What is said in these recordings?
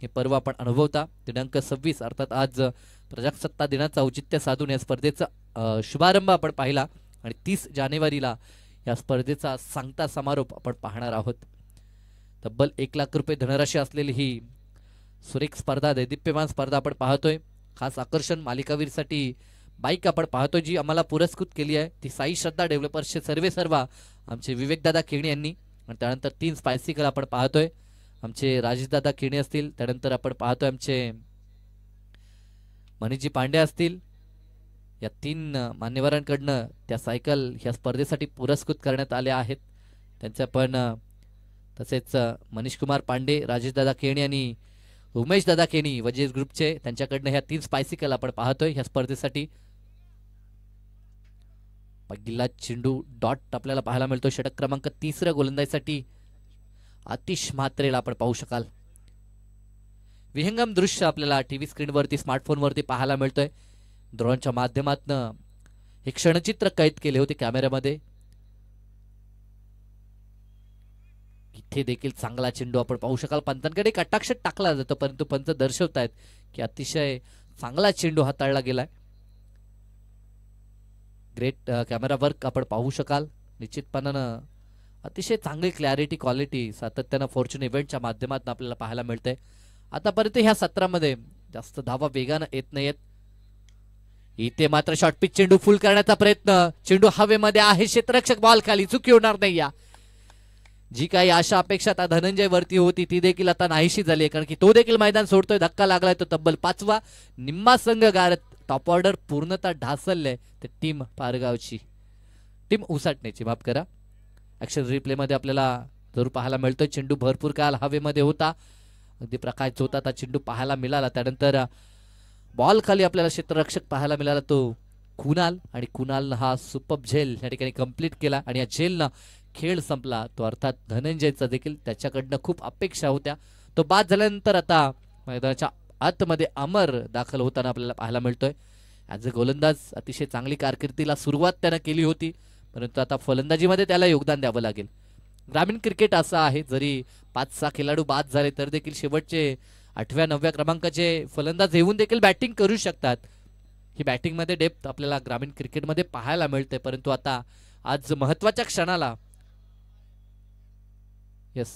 हे पर्व आपण अनुभवता. दिनांक 26 अर्थात आज प्रजासत्ताक दिनाचं औचित्य साधून या स्पर्धेचा शुभारंभ आपण पाहिला आणि 30 जानेवारीला या स्पर्धेचा सांगता समारोप आपण पाहणार आहोत. तब्बल 1 लाख रुपये धनराशी असलेली ही सुरेख स्पर्धा, दैदिप्यमान स्पर्धा आपण पाहतोय. खास आकर्षण मालिकावीरसाठी बाईक आपण पाहतोय जी आम्हाला पुरस्कृत केली आहे. ती साई श्रद्धा डेव्हलपर्सचे सर्वेसर्वा आमचे विवेकदादा केणी यांनी. आणि त्यानंतर 3 स्पायसिकल आपण पाहतोय आमचे राजेशदादा केणी असतील. त्यानंतर आपण पाहतोय आमचे मनीषजी पांडे असतील. या 3 मान्यवरांकडनं त्या सायकल ह्या स्पर्धेसाठी पुरस्कृत करण्यात आल्या आहेत. त्यांच्या पण तसेच मनीष कुमार पांडे, राजेशदादा केणी आणि उमेशदादा केणी वजीर ग्रुपचे त्यांच्याकडनं ह्या 3 स्पायसिकल आपण पाहतोय ह्या स्पर्धेसाठी. पहिला चेंडू डॉट आपल्याला पाहायला मिळतो. षटक क्रमांक 3 गोलंदाजीसाठी आतिश म्हात्रेला आपण पाहू शकाल. विहंगम दृश्य आपल्याला टीव्ही स्क्रीनवरती स्मार्टफोनवरती पाहायला मिळतोय. ड्रोनच्या माध्यमातून हे क्षणचित्र कैद केले होते कॅमेऱ्यामध्ये. इथे देखील चांगला चेंडू आपण पाहू शकाल. पंतांकडे कटाक्ष टाकला जातो परंतु पंत दर्शवतायत की अतिशय चांगला चेंडू हाताळला गेलाय. ग्रेट कॅमेरा वर्क आपण पाहू शकाल. निश्चितपणानं अतिशय चांगली क्लॅरिटी क्वालिटी सातत्यानं फॉर्च्यून इव्हेंटच्या माध्यमातून आपल्याला पाहायला मिळते. आतापर्यंत ह्या सत्रामध्ये जास्त धावा वेगानं येत नाहीयेत. इथे मात्र शॉर्ट पिच चेंडू फुल करण्याचा प्रयत्न. चेंडू हवेमध्ये आहे. क्षेत्ररक्षक बॉल खाली, चुकी होणार नाही. या जी काही आशा अपेक्षा आता धनंजय वरती होती ती देखील आता नाहीशी झाली आहे कारण की तो देखील मैदान सोडतोय. धक्का लागलाय तो तब्बल 5वा. निम्मा संघ गारत. टॉप ऑर्डर पूर्णतः ढासळले ते टीम पारगावची, टीम उसाटण्याची माफ करा. ऍक्शन रिप्ले मध्ये आपल्याला जरूर पाहायला मिळतोय. चेंडू भरपूर काळ हवेमध्ये होता. अगदी प्रकाश जो होता चेंडू पाहायला मिळाला. त्यानंतर बॉल खाली आपल्याला क्षेत्ररक्षक पाहायला मिळाला तो कुणाल. आणि कुणालनं हा सुपर झेल या ठिकाणी कंप्लीट केला आणि या झेलनं खेळ संपला. तो अर्थात धनंजयचा देखील त्याच्याकडनं खूप अपेक्षा होत्या. तो बाद झाल्यानंतर आता मैदानाच्या आतमध्ये अमर दाखल होताना आपल्याला पाहायला मिळतोय. ॲज अ गोलंदाज अतिशय चांगली कारकिर्दीला सुरुवात त्यानं केली होती परंतु आता फलंदाजीमध्ये त्याला योगदान द्यावं लागेल. ग्रामीण क्रिकेट असं आहे जरी 5-6 खेळाडू बाद झाले तर देखील शेवटचे 8व्या 9व्या क्रमांकाचे फलंदाज येऊन देखील बॅटिंग करू शकतात. ही बॅटिंगमध्ये डेप्थ आपल्याला ग्रामीण क्रिकेटमध्ये पाहायला मिळते. परंतु आता आज महत्वाच्या क्षणाला यस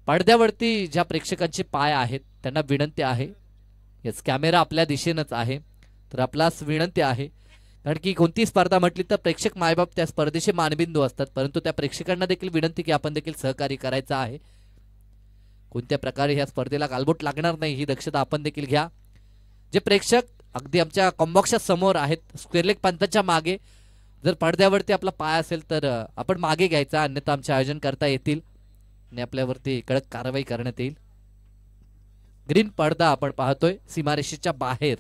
पडद्यावरती ज्या प्रेक्षकांचे पाय आहेत त्यांना विनंती आहे. यस कॅमेरा आपल्या दिशेनंच आहे तर आपलाच विनंती आहे कारण की कोणती स्पर्धा म्हटली तर प्रेक्षक मायबाप त्या स्पर्धेचे मानबिंदू असतात. परंतु त्या प्रेक्षकांना देखील विनंती की आपण देखील सहकार्य करायचं आहे. कोणत्या प्रकारे ह्या स्पर्धेला गालबोट लागणार नाही ही दक्षता आपण देखील घ्या. जे प्रेक्षक अगदी आमच्या कॉम्बॉक्सच्या समोर आहेत स्क्वेअर लेग पंथाच्या मागे जर पडद्यावरती आपला पाय असेल तर आपण मागे घ्यायचा अन्यथा आमचे आयोजन करता येतील आणि आपल्यावरती कडक कारवाई करण्यात येईल. ग्रीन पडदा आपण पाहतोय सीमारेषेच्या बाहेर.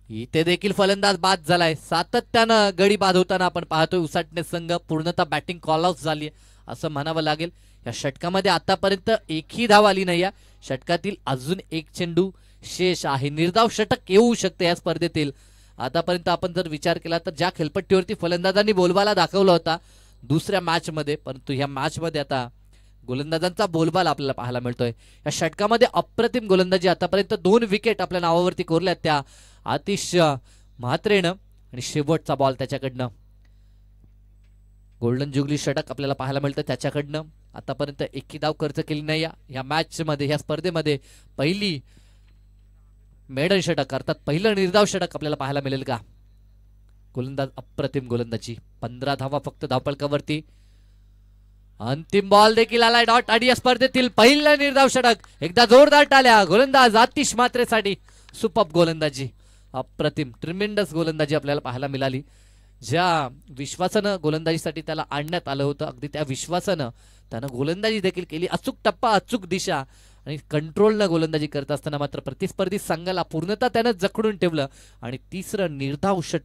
इथे देखील फलंदाज बाद झालाय. सातत्यानं गडी बाद होताना आपण पाहतोय उसाटणे संघ पूर्णतः बॅटिंग कॉल आउट झाली असं म्हणावं लागेल. या षटकामध्ये आतापर्यंत एकही धाव आली नाही. या षटकातील अजून एक चेंडू शेष आहे. निर्धाव षटक येऊ शकते या स्पर्धेतील. आतापर्यंत आपण जर विचार केला तर ज्या खेळपट्टीवरती फलंदाजांनी बोलबाला दाखवला होता दुसऱ्या मॅच मध्ये परंतु ह्या मॅच मध्ये आता गोलंदाजांचा बोलबाला आपल्याला पाहायला मिळतोय. या षटकामध्ये अप्रतिम गोलंदाजी आतापर्यंत 2 विकेट आपल्या नावावरती कोरल्यात त्या आतिश म्हात्रेनं आणि शेवटचा बॉल त्याच्याकडनं गोल्डन जुगली षटक आपल्याला पाहायला मिळतं त्याच्याकडनं. आतापर्यंत एकही धाव खर्च केली नाही या मॅच मध्ये. या स्पर्धेमध्ये पहिली मेडन षटक अर्थात पहिलं निर्धाव षटक आपल्याला पाहायला मिळेल का. गोलंदाज अप्रतिम गोलंदाजी. 15 धावा फक्त धावपळकावरती. अंतिम बॉल देखील आलाय डॉट आणि या स्पर्धेतील पहिलं निर्धाव षटक. एकदा जोरदार टाळ्या गोलंदाज आतिश म्हात्रेसाठी. सुपर्ब गोलंदाजी, अप्रतिम ट्रिमेंडस गोलंदाजी आपल्याला पाहायला मिळाली. ज्या विश्वासानं गोलंदाजीसाठी त्याला आणण्यात आलं होतं अगदी त्या विश्वासानं त्यानं गोलंदाजी देखील केली. अचूक टप्पा, अचूक दिशा आणि कंट्रोलनं गोलंदाजी करत असताना मात्र प्रतिस्पर्धी संघाला पूर्णतः त्यानं जखडून ठेवलं आणि तिसरं निर्धाव षटक